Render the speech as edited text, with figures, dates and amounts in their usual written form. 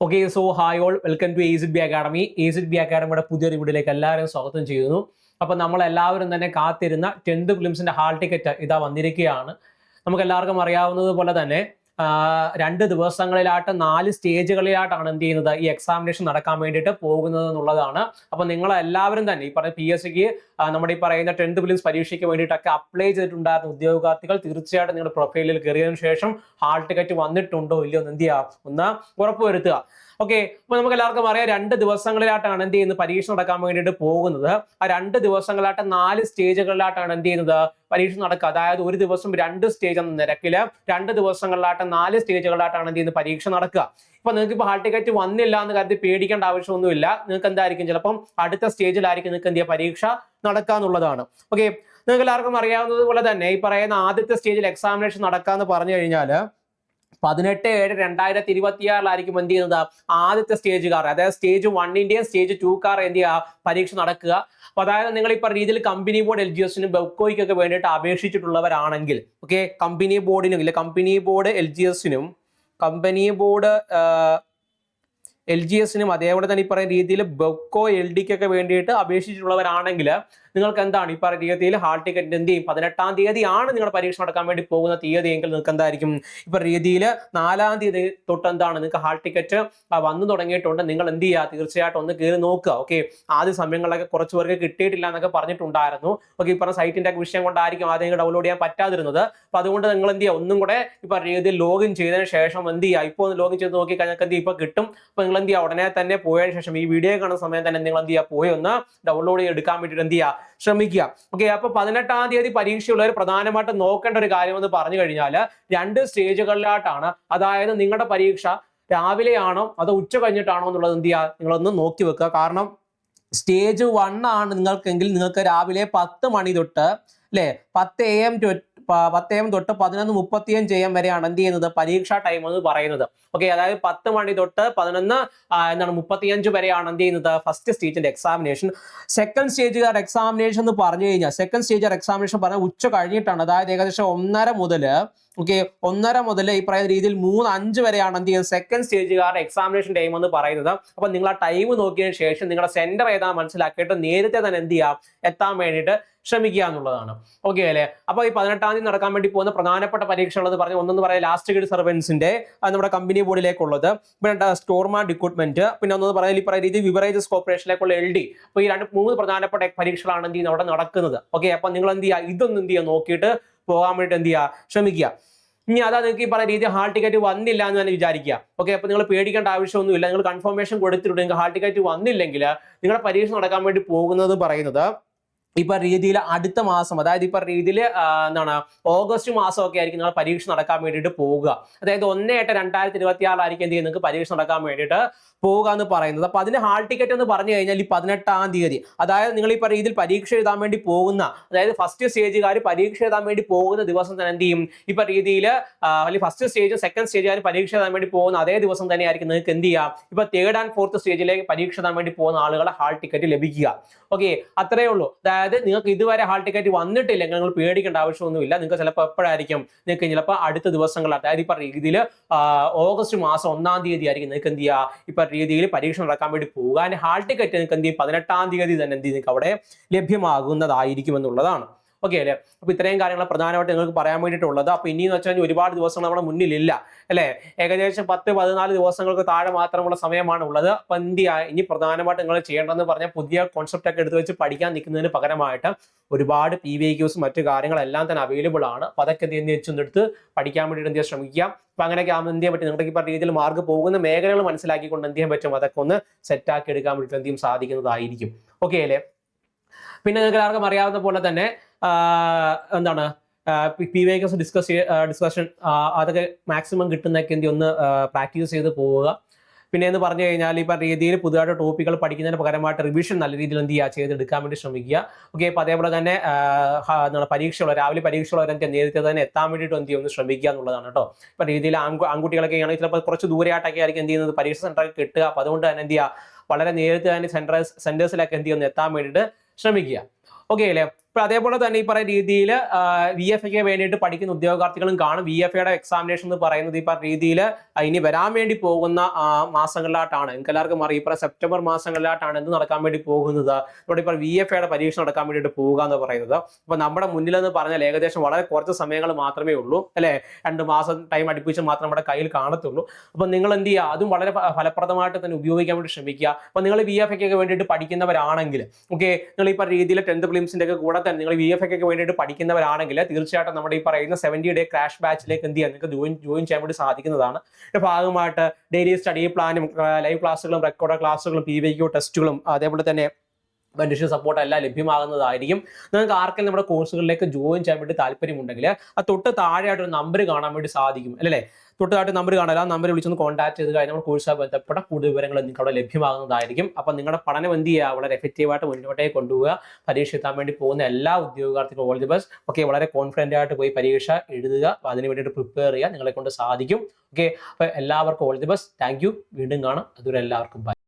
Okay, so hi all, welcome to AZB academy. AZB അക്കാഡമിയുടെ പുതിയൊരു വീഡിയോയിലേക്ക് എല്ലാവരും സ്വാഗതം ചെയ്യുന്നു. അപ്പോൾ നമ്മൾ എല്ലാവരും തന്നെ കാത്തിരുന്ന 10th പ്രിലിംസിന്റെ ഹാൾ ടിക്കറ്റ് ഇതാ വന്നിരിക്കുകയാണ്. നമുക്ക് എല്ലാവർക്കും അറിയാവുന്നത് പോലെ തന്നെ 2 ദിവസങ്ങളിലായിട്ട് 4 സ്റ്റേജുകളിലായിട്ടാണ് എന്ത് ചെയ്യുന്നത് ഈ എക്സാമിനേഷൻ നടക്കാൻ വേണ്ടിയിട്ട് പോകുന്നത് എന്നുള്ളതാണ്. അപ്പോൾ നിങ്ങൾ എല്ലാവരും തന്നെ ഈ പറയുന്ന PSCക്ക് നമ്മുടെ ഈ പറയുന്ന 10th പ്രിലിംസ് പരീക്ഷയ്ക്ക് വേണ്ടിയിട്ടൊക്കെ അപ്ലൈ ചെയ്തിട്ടുണ്ടായിരുന്ന ഉദ്യോഗാർത്ഥികൾ തീർച്ചയായിട്ടും നിങ്ങളുടെ പ്രൊഫൈലിൽ കയറിയതിനു ശേഷം ഹാൾ ടിക്കറ്റ് വന്നിട്ടുണ്ടോ ഇല്ലയോ എന്ന് എന്ത് ചെയ്യുക, ഒന്ന് ഉറപ്പുവരുത്തുക. ഓക്കെ, അപ്പൊ നമുക്ക് എല്ലാവർക്കും അറിയാം 2 ദിവസങ്ങളിലായിട്ടാണ് എന്ത് ചെയ്യുന്നത് പരീക്ഷ നടക്കാൻ വേണ്ടിയിട്ട് പോകുന്നത്. ആ 2 ദിവസങ്ങളിലായിട്ട് 4 സ്റ്റേജുകളിലായിട്ടാണ് എന്ത് ചെയ്യുന്നത് പരീക്ഷ നടക്കുക. അതായത് ഒരു ദിവസം 2 സ്റ്റേജ് എന്ന നിരക്കില് 2 ദിവസങ്ങളിലായിട്ട് 4 സ്റ്റേജുകളിലായിട്ടാണ് എന്ത് ചെയ്യുന്നത് പരീക്ഷ നടക്കുക. ഇപ്പൊ നിങ്ങൾക്ക് ഇപ്പോൾ ഹാൾ ടിക്കറ്റ് വന്നില്ല എന്ന് കരുതി പേടിക്കേണ്ട ആവശ്യമൊന്നുമില്ല. നിങ്ങൾക്ക് എന്തായിരിക്കും, ചിലപ്പം അടുത്ത സ്റ്റേജിലായിരിക്കും നിങ്ങൾക്ക് എന്ത് ചെയ്യുക പരീക്ഷ നടക്കാന്നുള്ളതാണ്. ഓക്കെ, നിങ്ങൾക്ക് എല്ലാവർക്കും അറിയാവുന്നത് പോലെ തന്നെ ഈ പറയുന്ന ആദ്യത്തെ സ്റ്റേജിൽ എക്സാമിനേഷൻ നടക്കാന്ന് പറഞ്ഞു കഴിഞ്ഞാൽ 18/7/2026 എന്ത് ചെയ്യുന്നത് ആദ്യത്തെ സ്റ്റേജുകാർ, അതായത് സ്റ്റേജ് 1ന്റെയും സ്റ്റേജ് 2 എന്ത് ചെയ്യുക പരീക്ഷ നടക്കുക. അപ്പൊ അതായത് നിങ്ങൾ ഈ പറഞ്ഞ രീതിയിൽ കമ്പനി ബോർഡ് LGSനും ബെവ്കോയ്ക്കൊക്കെ വേണ്ടിയിട്ട് അപേക്ഷിച്ചിട്ടുള്ളവരാണെങ്കിൽ, ഓക്കെ, കമ്പനി ബോർഡിനും ഇല്ല, കമ്പനി ബോർഡ് LGSനും കമ്പനി ബോർഡ് LGSനും അതേപോലെ തന്നെ ഈ പറയുന്ന രീതിയിൽ ബെവ്കോ LDക്കൊക്കെ വേണ്ടിയിട്ട് അപേക്ഷിച്ചിട്ടുള്ളവരാണെങ്കിൽ നിങ്ങൾക്ക് എന്താണ് ഈ പറയുന്ന രീതിയിൽ ഹാൾ ടിക്കറ്റ് എന്ത് ചെയ്യും 18-ാം തീയതിയാണ് നിങ്ങളുടെ പരീക്ഷ നടക്കാൻ വേണ്ടി പോകുന്ന തീയതി എങ്കിൽ നിങ്ങൾക്ക് എന്തായിരിക്കും ഇപ്പൊ രീതിയിൽ 4-ാം തീയതി തൊട്ട് എന്താണ് നിങ്ങൾക്ക് ഹാൾ ടിക്കറ്റ് വന്നു തുടങ്ങിയിട്ടുണ്ട്. നിങ്ങൾ എന്ത് ചെയ്യുക, തീർച്ചയായിട്ടും ഒന്ന് കയറി നോക്കുക. ഓക്കെ, ആദ്യ സമയങ്ങളിലൊക്കെ കുറച്ച് പേർക്ക് കിട്ടിയിട്ടില്ല എന്നൊക്കെ പറഞ്ഞിട്ടുണ്ടായിരുന്നു. ഓക്കെ, ഈ പറഞ്ഞ സൈറ്റിന്റെ വിഷയം കൊണ്ടായിരിക്കും ആദ്യം ഡൗൺലോഡ് ചെയ്യാൻ പറ്റാതിരുന്നത്. അപ്പൊ അതുകൊണ്ട് നിങ്ങൾ എന്ത് ചെയ്യുക, ഒന്നും കൂടെ ഇപ്പൊ രീതിയിൽ ലോഗിൻ ചെയ്തതിന് ശേഷം എന്ത് ചെയ്യുക, ഇപ്പോൾ ഒന്ന് ലോഗിൻ ചെയ്ത് നോക്കി കഴിഞ്ഞാൽ എന്ത് ഇപ്പൊ കിട്ടും. അപ്പൊ നിങ്ങൾ എന്ത് ചെയ്യുക, ഉടനെ തന്നെ പോയതിനു ശേഷം ഈ വീഡിയോ കാണുന്ന സമയം തന്നെ നിങ്ങൾ എന്ത് ചെയ്യുക, പോയി ഒന്ന് ഡൗൺലോഡ് ചെയ്ത് എടുക്കാൻ വേണ്ടിയിട്ട് എന്ത് ചെയ്യുക ശ്രമിക്കുക. ഓക്കെ, അപ്പൊ 18-ാം തീയതി പരീക്ഷയുള്ളവർ പ്രധാനമായിട്ടും നോക്കേണ്ട ഒരു കാര്യം എന്ന് പറഞ്ഞു കഴിഞ്ഞാൽ 2 സ്റ്റേജുകളിലായിട്ടാണ്. അതായത് നിങ്ങളുടെ പരീക്ഷ രാവിലെയാണോ അതോ ഉച്ച കഴിഞ്ഞിട്ടാണോ എന്നുള്ളത് എന്ത് ചെയ്യുക, നിങ്ങളൊന്ന് നോക്കി വെക്കുക. കാരണം സ്റ്റേജ് 1 ആണ് നിങ്ങൾക്കെങ്കിൽ നിങ്ങൾക്ക് രാവിലെ 10 മണി തൊട്ട് അല്ലെ 10 AM തൊട്ട് 11:35 AM വരെയാണ് എന്ത് ചെയ്യുന്നത് പരീക്ഷാ ടൈം എന്ന് പറയുന്നത്. ഓക്കെ, അതായത് 10 മണി തൊട്ട് 11:35 വരെയാണ് എന്ത് ചെയ്യുന്നത് ഫസ്റ്റ് സ്റ്റേജിന്റെ എക്സാമിനേഷൻ. സെക്കൻഡ് സ്റ്റേജുകാർ എക്സാമിനേഷൻ എന്ന് പറഞ്ഞു കഴിഞ്ഞാൽ സെക്കൻഡ് സ്റ്റേജ് എക്സാമിനേഷൻ പറഞ്ഞാൽ ഉച്ച കഴിഞ്ഞിട്ടാണ്. അതായത് ഏകദേശം 1:30 മുതൽ ഈ പറയുന്ന രീതിയിൽ 3:05 വരെയാണ് എന്ത് ചെയ്യുന്നത് സെക്കൻഡ് സ്റ്റേജുകാരുടെ എക്സാമിനേഷൻ ടൈം എന്ന് പറയുന്നത്. അപ്പൊ നിങ്ങൾ ആ ടൈം നോക്കിയതിനു ശേഷം നിങ്ങളുടെ സെന്റർ ഏതാ മനസ്സിലാക്കിയിട്ട് നേരത്തെ തന്നെ എന്ത് ചെയ്യാം എത്താൻ വേണ്ടിയിട്ട് ശ്രമിക്കുക എന്നുള്ളതാണ്. ഓക്കെ അല്ലെ? അപ്പൊ ഈ 18-ാം തീയതി നടക്കാൻ വേണ്ടി പോകുന്ന പ്രധാനപ്പെട്ട പരീക്ഷകളെന്ന് പറഞ്ഞാൽ ഒന്നെന്ന് പറയാം ലാസ്റ്റ് ഗ്രേഡ് സർവൻസിന്റെ നമ്മുടെ കമ്പനി ബോർഡിലേക്കുള്ളത്, പിന്നെ സ്റ്റോർമാൻ റിക്രൂട്ട്മെന്റ്, പിന്നെ ഒന്നെന്ന് പറയാൻ ഈ പറയുന്ന രീതി ബിവറേജസ് കോർപ്പറേഷനിലേക്കുള്ള LD. അപ്പൊ ഈ 3 പ്രധാനപ്പെട്ട പരീക്ഷകളാണ് എന്ത് ചെയ്യുന്നത് അവിടെ നടക്കുന്നത്. ഓക്കെ, അപ്പൊ നിങ്ങൾ എന്ത് ചെയ്യുക, ഇതൊന്നും എന്ത് ചെയ്യുക നോക്കിയിട്ട് പോകാൻ വേണ്ടിയിട്ട് എന്ത് ചെയ്യുക ശ്രമിക്കുക. ഇനി അതാ നിങ്ങൾക്ക് ഈ പറയുന്ന രീതി ഹാൾ ടിക്കറ്റ് വന്നില്ല എന്ന് തന്നെ വിചാരിക്കുക. ഓക്കെ, അപ്പൊ നിങ്ങൾ പേടിക്കേണ്ട ആവശ്യമൊന്നുമില്ല. നിങ്ങൾ കൺഫർമേഷൻ കൊടുത്തിട്ടുണ്ട്, നിങ്ങൾക്ക് ഹാൾ ടിക്കറ്റ് വന്നില്ലെങ്കിൽ നിങ്ങളുടെ പരീക്ഷ നടക്കാൻ വേണ്ടി പോകുന്നത് പറയുന്നത് ഇപ്പൊ രീതിയിൽ അടുത്ത മാസം, അതായത് ഇപ്പൊ രീതിയിൽ എന്താണ് ഓഗസ്റ്റ് മാസമൊക്കെ ആയിരിക്കും നിങ്ങൾ പരീക്ഷ നടക്കാൻ വേണ്ടിയിട്ട് പോവുക. അതായത് 1/8/2026 ആയിരിക്കും എന്ത് ചെയ്യുന്നത് നിങ്ങൾക്ക് പരീക്ഷ നടക്കാൻ വേണ്ടിയിട്ട് പോവുക എന്ന് പറയുന്നത്. അപ്പൊ അതിന് ഹാൾ ടിക്കറ്റ് എന്ന് പറഞ്ഞു കഴിഞ്ഞാൽ ഈ 18-ാം തീയതി, അതായത് നിങ്ങൾ ഈ രീതിയിൽ പരീക്ഷ എഴുതാൻ വേണ്ടി പോകുന്ന, അതായത് ഫസ്റ്റ് സ്റ്റേജുകാർ പരീക്ഷ എഴുതാൻ വേണ്ടി പോകുന്ന ദിവസം തന്നെ എന്ത് ചെയ്യും ഇപ്പൊ രീതിയിൽ അല്ലെങ്കിൽ ഫസ്റ്റ് സ്റ്റേജും സെക്കൻഡ് സ്റ്റേജുകാർ പരീക്ഷ എഴുതാൻ വേണ്ടി പോകുന്ന അതേ ദിവസം തന്നെ ആയിരിക്കും നിങ്ങൾക്ക് എന്ത് ചെയ്യാം ഇപ്പൊ 3rd and 4th സ്റ്റേജിലേക്ക് പരീക്ഷ എഴുതാൻ വേണ്ടി പോകുന്ന ആളുകളെ ഹാൾ ടിക്കറ്റ് ലഭിക്കുക. ഓക്കെ, അത്രയേ ഉള്ളൂ. അതായത് നിങ്ങൾക്ക് ഇതുവരെ ഹാൾ ടിക്കറ്റ് വന്നിട്ടില്ലെങ്കിൽ നിങ്ങൾ പേടിക്കേണ്ട ആവശ്യമൊന്നുമില്ല. നിങ്ങൾക്ക് ചിലപ്പോൾ എപ്പോഴായിരിക്കും നിങ്ങൾക്ക് ചിലപ്പോൾ അടുത്ത ദിവസങ്ങൾ, അതായത് ഇപ്പൊ രീതിയിൽ ഓഗസ്റ്റ് മാസം 1-ാം തീയതി ആയിരിക്കും നിങ്ങൾക്ക് എന്ത് ചെയ്യുക ഇപ്പൊ രീതിയിൽ പരീക്ഷ നടക്കാൻ വേണ്ടി പോകാൻ ഹാൾ ടിക്കറ്റ് നിങ്ങൾക്ക് എന്ത് ചെയ്യും 18-ാം തീയതി തന്നെ എന്ത് ചെയ്യും അവിടെ ലഭ്യമാകുന്നതായിരിക്കും എന്നുള്ളതാണ്. ഓക്കെ അല്ലെ? അപ്പൊ ഇത്രയും കാര്യങ്ങൾ പ്രധാനമായിട്ട് നിങ്ങൾക്ക് പറയാൻ വേണ്ടിയിട്ടുള്ളത്. അപ്പൊ ഇനിയെന്ന് വെച്ചാൽ ഒരുപാട് ദിവസങ്ങൾ നമ്മുടെ മുന്നിലില്ല അല്ലെ, ഏകദേശം 10-14 ദിവസങ്ങൾക്ക് താഴെ മാത്രമുള്ള സമയമാണ് ഉള്ളത്. അപ്പൊ എന്ത് ചെയ്യുക, ഇനി പ്രധാനമായിട്ട് നിങ്ങൾ ചെയ്യേണ്ടതെന്ന് പറഞ്ഞാൽ പുതിയ കോൺസെപ്റ്റ് ഒക്കെ എടുത്ത് വെച്ച് പഠിക്കാൻ നിൽക്കുന്നതിന് പകരമായിട്ട് ഒരുപാട് PVQs മറ്റു കാര്യങ്ങളെല്ലാം തന്നെ അവൈലബിൾ ആണ്. അപ്പൊ അതൊക്കെ എന്ത് വെച്ചെടുത്ത് പഠിക്കാൻ വേണ്ടിയിട്ട് എന്ത് ചെയ്യാൻ ശ്രമിക്കുക. അപ്പൊ അങ്ങനെയൊക്കെ ആകുമ്പോൾ എന്ത് ചെയ്യാൻ പറ്റും, നിങ്ങൾക്ക് ഇപ്പൊ രീതിയിൽ മാർക്ക് പോകുന്ന മേഖലകൾ മനസ്സിലാക്കിക്കൊണ്ട് എന്ത് ചെയ്യാൻ പറ്റും അതൊക്കെ ഒന്ന് സെറ്റാക്കി എടുക്കാൻ വേണ്ടിയിട്ട് എന്ത് ചെയ്യും സാധിക്കുന്നതായിരിക്കും. ഓക്കെ അല്ലേ? പിന്നെ നിങ്ങൾക്ക് എല്ലാവർക്കും അറിയാവുന്ന പോലെ തന്നെ എന്താണ് PVQs ഡിസ്കഷൻ അതൊക്കെ മാക്സിമം കിട്ടുന്നതൊക്കെ എന്ത് ഒന്ന് പ്രാക്ടീസ് ചെയ്ത് പോവുക. പിന്നെ എന്ന് പറഞ്ഞു കഴിഞ്ഞാൽ ഇപ്പം രീതിയിൽ പുതുതായിട്ട് ടോപ്പിക്കുകൾ പഠിക്കുന്നതിന് പകരമായിട്ട് റിവിഷൻ നല്ല രീതിയിൽ എന്ത് ചെയ്യുക ചെയ്തെടുക്കാൻ വേണ്ടി ശ്രമിക്കുക. ഓക്കെ, അപ്പോൾ അതേപോലെ തന്നെ പരീക്ഷകൾ രാവിലെ പരീക്ഷകളൊക്കെ നേരത്തെ തന്നെ എത്താൻ വേണ്ടിയിട്ട് എന്ത് ചെയ്യുമെന്ന് ശ്രമിക്കുക എന്നുള്ളതാണ് കേട്ടോ. ഇപ്പം രീതിയിൽ ആൺകുട്ടികളൊക്കെ ആണെങ്കിൽ ചിലപ്പോൾ കുറച്ച് ദൂരെയായിട്ടൊക്കെ ആയിരിക്കും എന്ത് ചെയ്യുന്നത് പരീക്ഷ സെൻറ്ററൊക്കെ കിട്ടുക. അപ്പോൾ അതുകൊണ്ട് തന്നെ എന്ത് ചെയ്യുക വളരെ നേരത്തെ തന്നെ സെൻറ്റേഴ്സിലൊക്കെ എന്ത് ചെയ്യുന്നു എത്താൻ വേണ്ടിയിട്ട് ശ്രമിക്കുക. ഓക്കെ അല്ലേ? അപ്പോൾ അതേപോലെ തന്നെ ഈ പറയുന്ന രീതിയിൽ VFAക്ക് വേണ്ടിയിട്ട് പഠിക്കുന്ന ഉദ്യോഗാർത്ഥികളും കാണും. VFAയുടെ എക്സാമിനേഷൻ എന്ന് പറയുന്നത് ഈ പറഞ്ഞ രീതിയിൽ ഇനി വരാൻ വേണ്ടി പോകുന്ന മാസങ്ങളിലായിട്ടാണ്. നിങ്ങൾക്ക് എല്ലാവർക്കും അറിയാം, ഇപ്പോൾ സെപ്റ്റംബർ മാസങ്ങളിലായിട്ടാണ് എന്ത് നടക്കാൻ വേണ്ടി പോകുന്നത്, ഇവിടെ ഇപ്പോൾ VFAയുടെ പരീക്ഷ നടക്കാൻ വേണ്ടിയിട്ട് പോകുക എന്ന് പറയുന്നത്. അപ്പോൾ നമ്മുടെ മുന്നിലെന്ന് പറഞ്ഞാൽ ഏകദേശം വളരെ കുറച്ച് സമയങ്ങൾ മാത്രമേ ഉള്ളൂ അല്ലേ, 2 മാസം ടൈം അടുപ്പിച്ച് മാത്രം നമ്മുടെ കയ്യിൽ കാണത്തുള്ളൂ. അപ്പോൾ നിങ്ങൾ എന്ത് ചെയ്യുക, അതും വളരെ ഫലപ്രദമായിട്ട് തന്നെ ഉപയോഗിക്കാൻ വേണ്ടി ശ്രമിക്കുക. അപ്പോൾ നിങ്ങൾ VFAക്ക് വേണ്ടിയിട്ട് പഠിക്കുന്നവരാണെങ്കിൽ ഓക്കെ, നിങ്ങൾ ഈ പറഞ്ഞ രീതിയിൽ 10th പ്രിലിംസിന്റെ ഒക്കെ കൂടെ തന്നെ നിങ്ങൾ VFAക്ക് വേണ്ടിയിട്ട് പഠിക്കുന്നവരാണെങ്കിൽ തീർച്ചയായിട്ടും നമ്മുടെ ഈ പറയുന്ന 70 ഡേ ക്രാഷ് ബാച്ചിലേക്ക് എന്ത് ചെയ്യാൻ നിങ്ങൾക്ക് ജോയിൻ ചെയ്യാൻ വേണ്ടി സാധിക്കുന്നതാണ്. ഇതിന്റെ ഭാഗമായിട്ട് ഡെയിലി സ്റ്റഡി പ്ലാനും ലൈവ് ക്ലാസ്സുകളും റെക്കോർഡ് ക്ലാസ്സുകളും PVQ ടെസ്റ്റുകളും അതേപോലെ തന്നെ മെന്റർഷിപ്പ് സപ്പോർട്ട് എല്ലാം ലഭ്യമാകുന്നതായിരിക്കും. നിങ്ങൾക്ക് ആർക്കെങ്കിലും നമ്മുടെ കോഴ്സുകളിലേക്ക് ജോയിൻ ചെയ്യാൻ വേണ്ടി താല്പര്യമുണ്ടെങ്കിൽ ആ തൊട്ട് താഴെയായിട്ട് ഒരു നമ്പർ കാണാൻ വേണ്ടി സാധിക്കും അല്ലേ, തൊട്ടായിട്ട് നമ്പർ കാണാൻ ആ നമ്പർ വിളിച്ചൊന്ന് കോൺടാക്ട് ചെയ്ത് കഴിഞ്ഞാൽ നമ്മൾ കോഴ്സുമായി ബന്ധപ്പെട്ട കൂടുതൽ വിവരങ്ങൾ നിങ്ങൾക്ക് അവിടെ ലഭ്യമാകുന്നതായിരിക്കും. അപ്പം നിങ്ങളുടെ പഠനം എന്ത് ചെയ്യുക, വളരെ എഫക്റ്റീവായിട്ട് മുന്നോട്ടേക്ക് കൊണ്ടുപോവുക. പരീക്ഷ എത്താൻ വേണ്ടി പോകുന്ന എല്ലാ ഉദ്യോഗാർത്ഥികളും ഓൾ ദി ബെസ്റ്റ്. ഓക്കെ, വളരെ കോൺഫിഡൻ്റ് ആയിട്ട് പോയി പരീക്ഷ എഴുതുക, അതിന് വേണ്ടിയിട്ട് പ്രിപ്പയർ ചെയ്യുക, നിങ്ങളെ കൊണ്ട് സാധിക്കും. ഓക്കെ, അപ്പോൾ എല്ലാവർക്കും all the best. Thank you. വീണ്ടും കാണാം. അതുവരെ എല്ലാവർക്കും ബൈ.